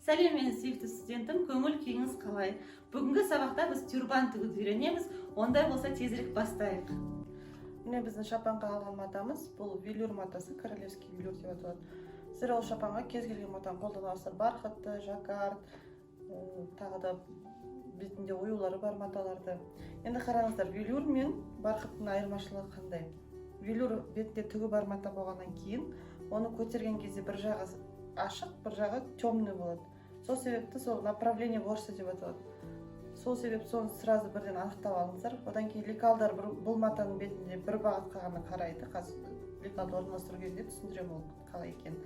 Сәлем, мен сүйікті студентім, көңіл күйіңіз қалай? Бүгінгі сабақта біз тюрбан тігуді үйренеміз, ондай болса тезірек бастайық. Міне біздің шапанға алған матамыз, бұл велюр матасы, королевский велюр деп аталады. Сіздер ол шапанға кез келген матаны қолдана аласыздар, барқытты, жаккард, тағы да бетінде оюлары бар маталарды. Енді қараңыздар, велюр мен барқыттың айырмашылығы қандай? Велюр бетінде түгі бар мата болғаннан кейін, оны көтерген кезде бір жағы ашық, бір жағы темный болады. Сол себепті сол направление борса деп аталады. Сол себепті соны сразу бірден анықтап алыңыздар. Одан кейін лекалдар бұл матаның бетінде бір бағытқа ғана қарайды. Қазір лекалды орналастыру кезінде түсіндіремін ол қалай екенін.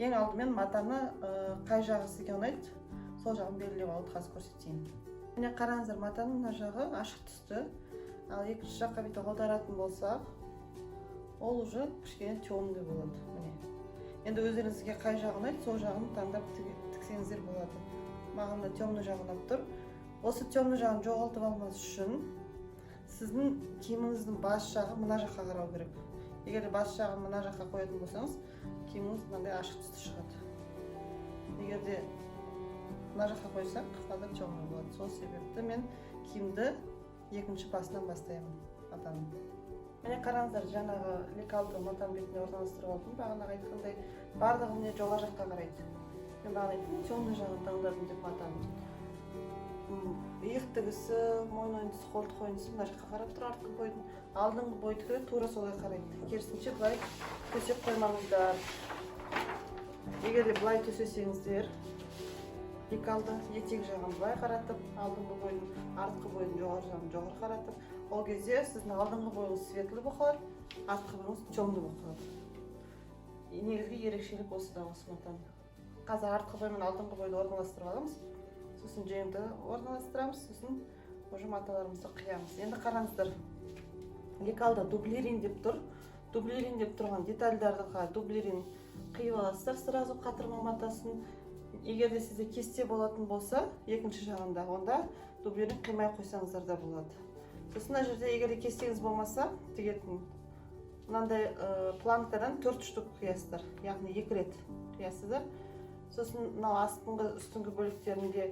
Ең алдымен матаны қай жағы сізге ұнайды, сол жағын белгілеп алуды қазір көрсетейін. Міне қараңыздар, матаның мына жағы ашық түсті. Ал екінші жаққа бүйтіп аударатын болсақ, ол уже кішкене темный болады. Міне. Енді өздеріңізге қай жағы ұнайды, сол жағын таңдап тіксеңіздер болады. Маған да темный жағы ұнап тұр. Осы темный жағын жоғалтып алмас үшін сіздің киіміңіздің бас жағы мына жаққа қарау керек. Егер бас жағын мына жаққа қоятын болсаңыз, киіміңіз мынандай ашық түсті шығады. Егер де мына жаққа қойсақ, қазір темный болады. Сол себепті мен киімді екінші басынан бастаймын матаның. Міне қараңыздар, жаңағы лекалды матаның бетіне орналастырып алдым. Бағанағы айтқандай барлығы міне жоғары жаққа қарайды. Мен бағана айттым, темный жағын таңдадым деп матаның. Иық тігісі, мойын ойынтысы, қолтық ойынтысы мына жаққа қарап тұр, артқы бойдың. Алдыңғы бой тігі тура солай қарайды. Керісінше былай төсеп қоймаңыздар. Егер де былай төсесеңіздер, лекалды етек жағын былай қаратып, алдыңғы бойдың, артқы бойдың жоғары жағын жоғары қаратып, ол кезде сіздің алдыңғы бойыңыз светлый болып қалады, артқы бойыңыз темный болып қалады. Негізгі ерекшелік осы да осы матаның. Қазір артқы бой мен алдыңғы бойды орналастырып аламыз. Сосын жеңді орналастырамыз, сосын уже маталарымызды қиямыз. Енді қараңыздар, лекалда дублирин деп тұр. Дублирин деп тұрған детальдарды дублирин қиып аласыздар сразу қатырма матасын. Егер де сізде кесте болатын болса, екінші жағында, онда дублирин қимай қойсаңыздар да болады. Сосын мына жерде егер де кестеңіз болмаса, тігетін мынандай планкадан 4 штук қиясыздар, яғни 2 рет қиясыздар. Сосын мынау астыңғы үстіңгі бөліктерінде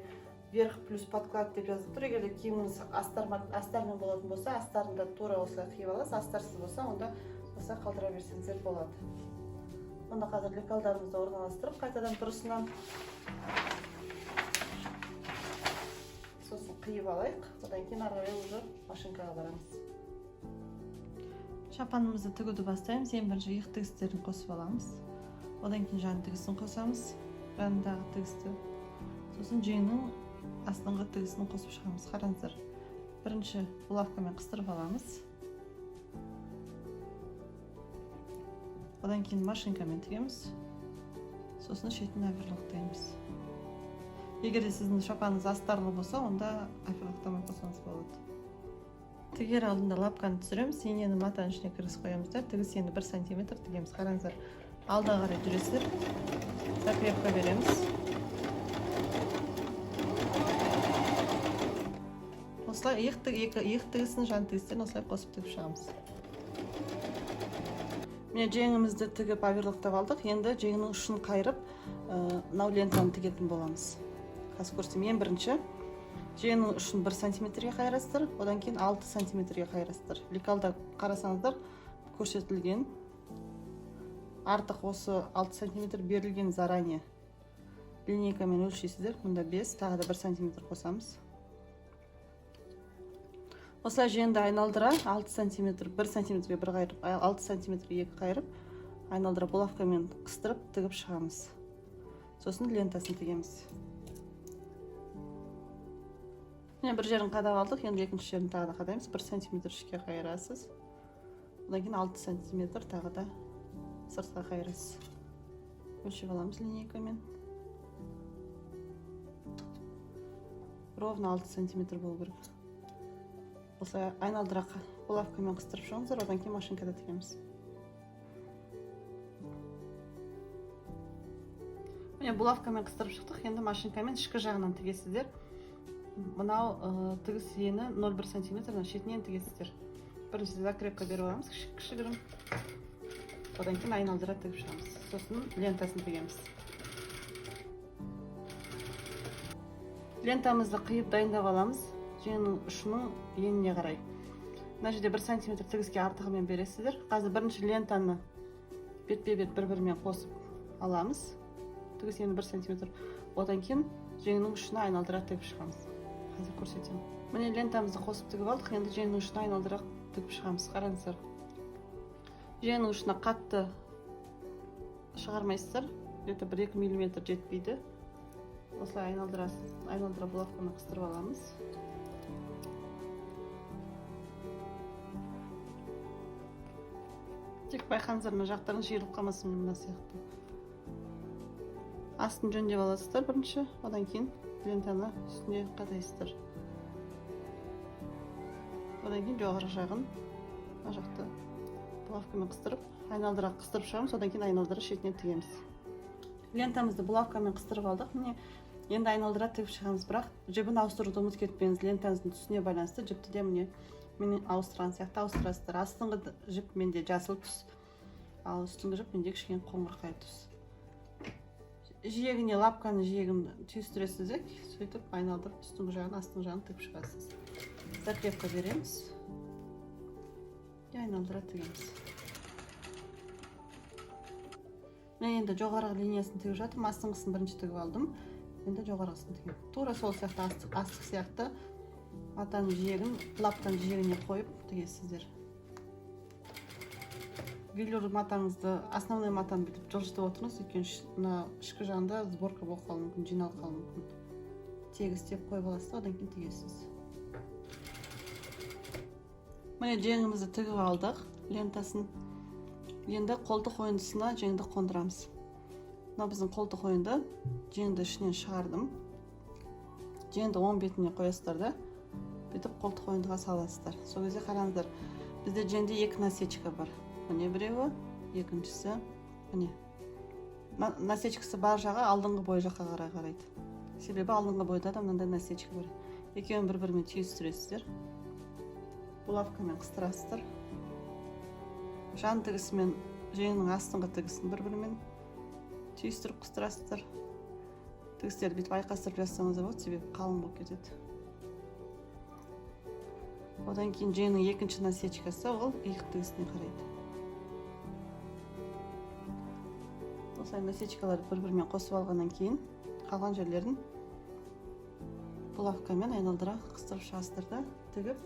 верх плюс подклад деп жазып тұр. Егер де киіміңіз астармен болатын болса, астарында тура осылай қиып аласыз, астарсыз болса, онда осылай қалдыра берсеңіздер болады. Онда қазір лекалдарымызды орналастырып, қайтадан дұрысынан сосын қиып алайық. Одан кейін арғарай уже машинкаға барамыз. Шапанымызды тігуді бастаймыз. Ең бірінші иық тігістерін қосып аламыз. Одан кейін жан тігісін қосамыз. Жанындағы тігісті. Сосын жеңнің астыңғы тігісін қосып шығамыз. Қараңыздар. Бірінші булавкамен қыстырып аламыз. Одан кейін машинкамен тігеміз. Сосын шетін аверлоктаймыз. Егер де сіздің шапаныңыз астарлы болса, онда аверлоктамай қосаңыз болады. Тігер алдында лапканы түсіреміз, енені матаның ішіне кіргізіп қоямыздар. Тігіс енді 1 сантиметр тігеміз. Қараңыздар, алға қарай жүресіздер. Закрепка береміз. Осылай иық тігісін, жан тігістерін осылай қосып тігіп шығамыз. Міне жеңімізді тігіп аверлоктап алдық. Енді жеңнің ұшын қайырып, мынау лентаны тігетін боламыз. Қазір көрсетейін. Ең бірінші жеңнің ұшын 1 сантиметрге қайырасыздар, одан кейін 6 сантиметрге қайырасыздар. Лекалда қарасаңыздар көрсетілген. Артық осы 6 сантиметр берілген заранее. Линейкамен өлшейсіздер. Мұнда 5, тағы да 1 сантиметр қосамыз. Осылай жеңді айналдыра 6 сантиметр, 1 сантиметрге бір қайырып, 6 сантиметрге 2 қайырып, айналдыра булавкамен қыстырып тігіп шығамыз. Сосын лентасын тігеміз. Міне бір жерін қадап алдық, енді екінші жерін тағы да қадаймыз. 1 сантиметр ішке қайырасыз. Одан кейін 6 сантиметр тағы да сыртқа қайырасыз. Өлшеп аламыз линейкамен. Ровно 6 сантиметр болу керек. Осылай айналдыра булавкамен қыстырып шығыңыздар, одан кейін машинкада тігеміз. Міне булавкамен қыстырып шықтық, енді машинкамен ішкі жағынан тігесіздер. Мынау тігіс ені 0,1 сантиметр шетінен тігесіздер. Бірінші закрепка беріп аламыз, кішігірім. Одан кейін айналдыра тігіп шығамыз. Сосын лентасын тігеміз. Лентамызды қиып дайындап аламыз. Жеңнің ұшының еніне қарай. Мына жерде 1 см тігіске артығымен бересіздер. Қазір бірінші лентаны бетпе-бет бір-бірімен қосып аламыз. Тігіс ені 1 см. Одан кейін жеңнің ұшына айналдыра тігіп шығамыз. Қазір көрсетемін. Міне лентамызды қосып тігіп алдық. Енді жеңнің ұшына айналдыра тігіп шығамыз. Қараңыздар. Жеңнің ұшына қатты шығармайсыздар. Где-то 1-2 мм жетпейді. Осылай айналдыра булавкамен қыстырып аламыз. Тек байқаңыздар, мына жақтарын жиырылып қалмасын, мына сияқты. Астын жөндеп аласыздар бірінші, одан кейін лентаны үстіне қадайсыздар. Одан кейін жоғары жағын мына жақты булавкамен қыстырып, айналдыра қыстырып шығамыз, одан кейін айналдыра шетінен тігеміз. Лентамызды булавкамен қыстырып алдық. Міне енді айналдыра тігіп шығамыз, бірақ жібін ауыстыруды ұмытып кетпеңіз. Лентаңыздың түсіне байланысты жіпті де міне ауыстырған сияқты ауыстырасыздар. Астыңғы жіп менде жасыл түс, ал үстіңгі жіп менде кішкене қоңырқай түс. Жиегіне лапканы жиегін түйістіресіз, сөйтіп айналдырып үстіңгі жағын, астыңғы жағын тігіп шығасыз. Закрепка береміз. Айналдыра тігеміз. Мен енді жоғарғы линиясын тігіп жатырмын, астыңғысын бірінші тігіп алдым. Енді жоғарғысын тігемін. Тура сол сияқты астық сияқты матаның жиегін лаптан жиегіне қойып тігесіздер. Велюр матаңызды, основной матаны бүйтіп жылжытып отырыңыз, өйткені ішкі жағында сборка болып қалуы мүмкін, жиналып қалуы мүмкін. Тегістеп қойып аласыз, одан кейін тігесіз. Міне жеңімізді тігіп алдық, лентасын. Енді қолтық ойындысына жеңді қондырамыз. Мына біздің қолтық ойынды жеңді ішінен шығардым. Жеңді оң бетіне қоясыздар да, бүйтіп қолтық ойындыға саласыздар. Сол кезде қараңыздар, бізде жеңде 2 насечка бар. Міне біреуі, екіншісі, міне. Насечкасы бар жағы алдыңғы бой жаққа қарайды. Себебі алдыңғы бойда да мынандай насечка бар. Екеуін бір-бірімен түйістіресіздер. Булавкамен қыстырасыздар. Жан тігісі мен жеңнің астыңғы тігісін бір-бірімен түйістіріп қыстырасыздар. Тігістерді бүйтіп айқастырып жазсаңыз болады, себебі қалың болып кетеді. Одан кейін жеңнің екінші насечкасы ол иық тігісіне қарайды. Осылай насечкаларды бір-бірімен қосып алғаннан кейін қалған жерлерін булавкамен айналдыра қыстырып шығасыздар да, тігіп,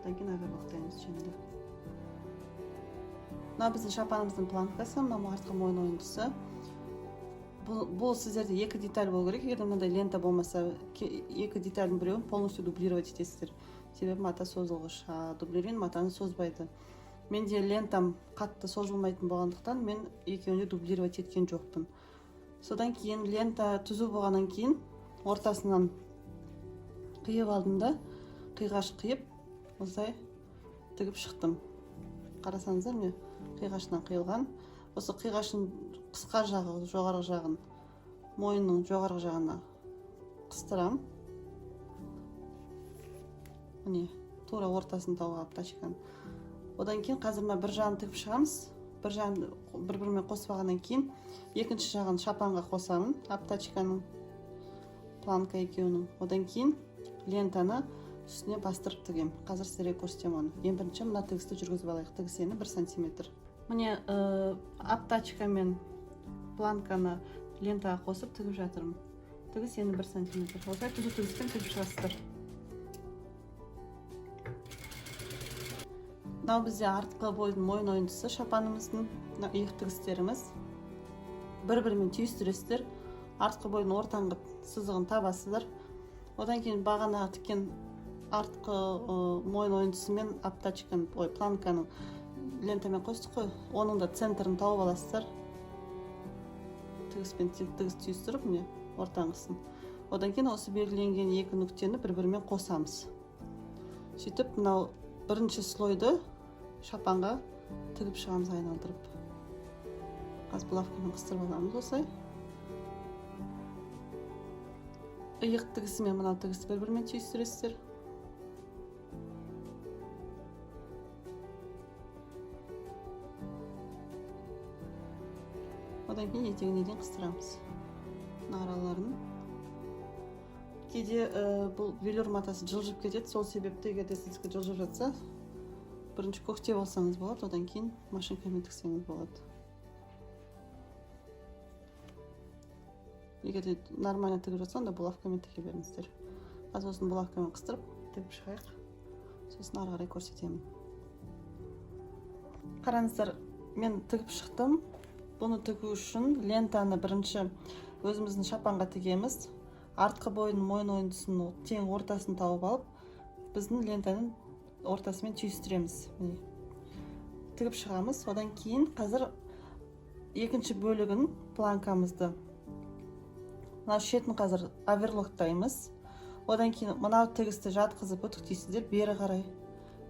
одан кейін оверлоктаймыз жеңді. Мына біздің шапанымыздың планкасы, мына артқы мойын ойындысы. Бұл сіздерде 2 деталь болу керек. Егер мынандай лента болмаса, 2 детальдің біреуін полностью дублировать етесіздер. Себебі мата созылғыш, дублирован матаны созбайды. Менде лентам қатты созылмайтын болғандықтан мен екеуіне дублировать еткен жоқпын. Содан кейін лента түзу болғаннан кейін ортасынан қиып алдым да, қиғаш қиып, осылай тігіп шықтым. Қарасаңыздар, міне қиғашынан қиылған. Осы қиғашын қысқа жағы, жоғарғы жағын, мойынның жоғарғы жағына қыстырам. Міне, тура ортасын тауға аптачканы. Одан кейін қазір бір жағын тігіп шығамыз. Бір жағын бір-бірімен қосып алғаннан кейін екінші жағын шапанға қосамын, аптачканың, планка екеуінің. Одан кейін лентаны үстіне бастырып тігем. Қазір сіздерге көрсетемін оны. Ең бірінші мына тігісті жүргізіп алайық. Тігіс ені 1 см. Міне аптачка мен планканы лентаға қосып тігіп жатырмын. Тігіс ені 1 см. Осылай түзу тігіспен тігіп шығасыздар. Мынау бізде артқы бойдың мойын ойындысы шапанымыздың, иық тігістеріміз. Бір-бірімен түйістіресіздер. Артқы бойдың ортаңғы сызығын табасыздар. Одан кейін бағана тіккен артқы мойын ойындысы мен аптачканың, планканың лентамен қостық қой. Оның да центрін тауып аласыздар. Тігіспен тігіс түйістіріп, міне ортаңғысын. Одан кейін осы белгіленген 2 нүктені бір-бірімен қосамыз. Сөйтіп, мынау бірінші слойды шапанға тігіп шығамыз айналдырып. Қазір булавкамен қыстырып аламыз осылай. Иық тігісі мен мынау тігісті бір-бірімен түйістіресіздер. Одан кейін етегіне дейін қыстырамыз. Араларын кейде бұл велюр матасы жылжып кетеді, сол себепті егер де сіздікі жылжып жатса, бірінші көктеп алсаңыз болады, одан кейін машинкамен тіксеңіз болады. Егер де нормально тігіп жатса, онда булавкамен тіге беріңіздер. Қазір осыны булавкамен қыстырып тігіп шығайық, сосын ары қарай көрсетемін. Қараңыздар, мен тігіп шықтым. Бұны тігу үшін лентаны бірінші өзіміздің шапанға тігеміз. Артқы бойын, мойын ойындысын тең ортасын тауып алып, біздің лентаның ортасымен түйістіреміз. Тігіп шығамыз. Одан кейін қазір екінші бөлігін, планкамызды, мына шетін қазір оверлоктаймыз. Одан кейін мынау тігісті жатқызып үтіктейсіздер, бері қарай,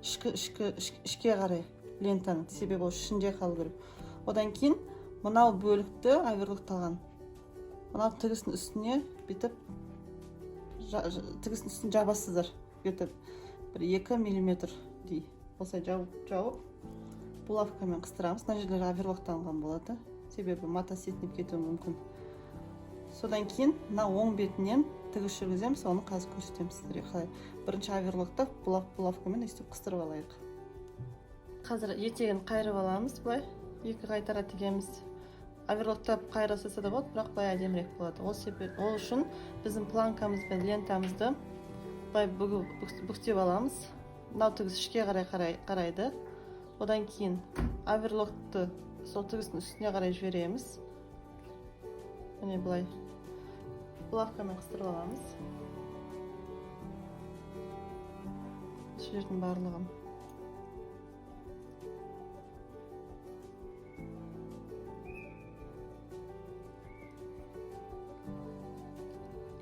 ішке қарай лентаны, себебі ол ішінде қалу керек. Одан кейін мынау бөлікті оверлокталған, мынау тігістің үстіне бүйтіп, тігістің үстін жабасыздар, бүйтіп бір 2 мм дей. Осылай жауып, булавкамен қыстырамыз. Мына жерлері оверлокталған болады, себебі мата сетінеп кетуі мүмкін. Содан кейін мына оң бетінен тігіс жүргіземіз, оны қазір көрсетемін сіздерге қалай. Бірінші оверлоктап, булавкамен өстіп қыстырып алайық. Қазір етегін қайырып аламыз, бұлай екі қайтара тігеміз. Оверлоктап қайрасаса да болады, бірақ бұлай әдемірек болады. Ол үшін біздің планкамыз бен лентамызды бұлай бүктеп аламыз. Мынау тігіс ішке қарайды. Одан кейін оверлокты сол тігістің үстіне қарай жібереміз. Міне бұлай булавкамен қыстырып аламыз. Осы жердің барлығын.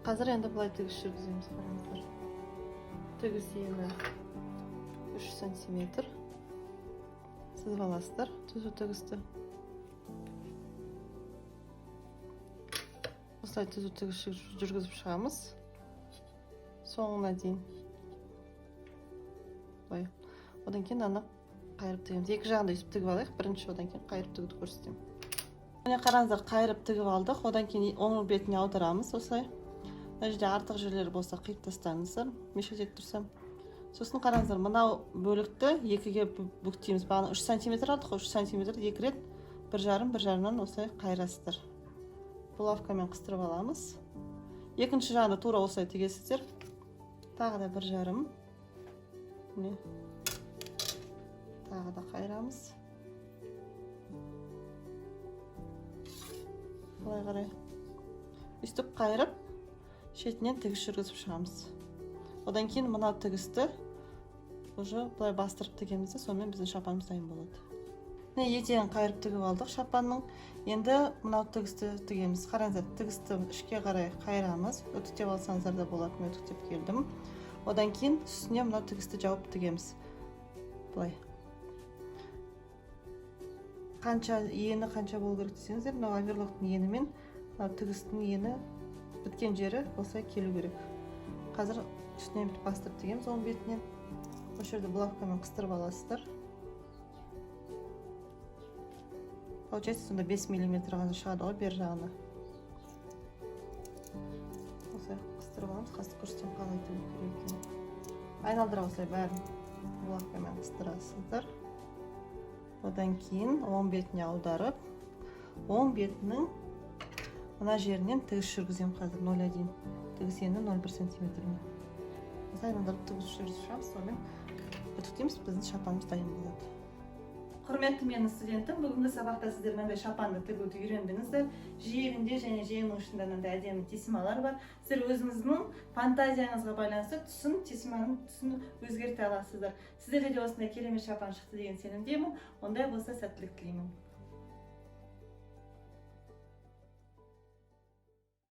Қазір енді бұлай тігіс жүргіземіз, қараңыздар. Тігіс ені 3 см. Сызып аласыздар, түзу тігісті. Осылай түзу тігіс жүргізіп шығамыз. Соңына дейін. Одан кейін аны қайырып тігеміз. Екі жағында өйтіп тігіп алайық, бірінші, одан кейін қайырып тігуді көрсетемін. Міне қараңыздар, қайырып тігіп алдық, одан кейін оң бетіне аударамыз, осылай. Мына жерде артық жерлері болса қиып тастаңыздар, мешкілдеп тұрсам. Сосын қараңыздар, мынау бөлікті екіге бүктейміз. Бағана 3 см алдық, 3 см екі рет, бір жарымнан осылай қайырасыздар. Булавкамен қыстырып аламыз. Екінші жағында тура осылай тігесіздер. Тағы да бір жарым. Тағы да қайырамыз. Бұлай қарай. Үстіп қайырып, шетінен тігіс жүргізіп шығамыз. Одан кейін мынау тігісті уже бұлай бастырып тігеміз, сонымен біздің шапанымыз дайын болады. Етегін қайырып тігіп алдық шапанның. Енді мынау тігісті тігеміз. Қараңыздар, тігісті ішке қарай қайырамыз. Үтіктеп алсаңыздар да болады, мен үтіктеп келдім. Одан кейін үстіне мынау тігісті жауып тігеміз. Бұлай. Ені қанша болу керек десеңіздер, мынау оверлоктың ені мен тігістің ені біткен жері осылай келу керек. Қазір үстінен бір бастырып тігеміз оң бетінен. Осы жерде булавкамен қыстырып аласыздар. Получается, сонда 5 мм ғана шығады ғой бер жағына. Осылай қыстырып аламыз, қазір көрсетемін қалай тігу керек екенін. Айналдыра осылай бәрін булавкамен қыстырасыздар. Одан кейін оң бетіне аударып, оң бетінің мына жерінен тігіс жүргізем қазір 0,1. Тігіс ені 0,1 см. Осылай айналдырып тігіс жүргізіп шығамыз, сонымен үтіктейміз, біздің шапанымыз дайын болады. Құрметті менің студентім, бүгінгі сабақта сіздер мынандай шапанды тігуді үйрендіңіздер. Жиегінде және жиегінің ұшында мынандай әдемі тесімалар бар. Сіздер өзіңіздің фантазияңызға байланысты тесіманың түсін өзгерте аласыздар. Сіздерде де осындай керемет шапан шықты деген сенімдемін. Ондай болса сәттілік тілеймін.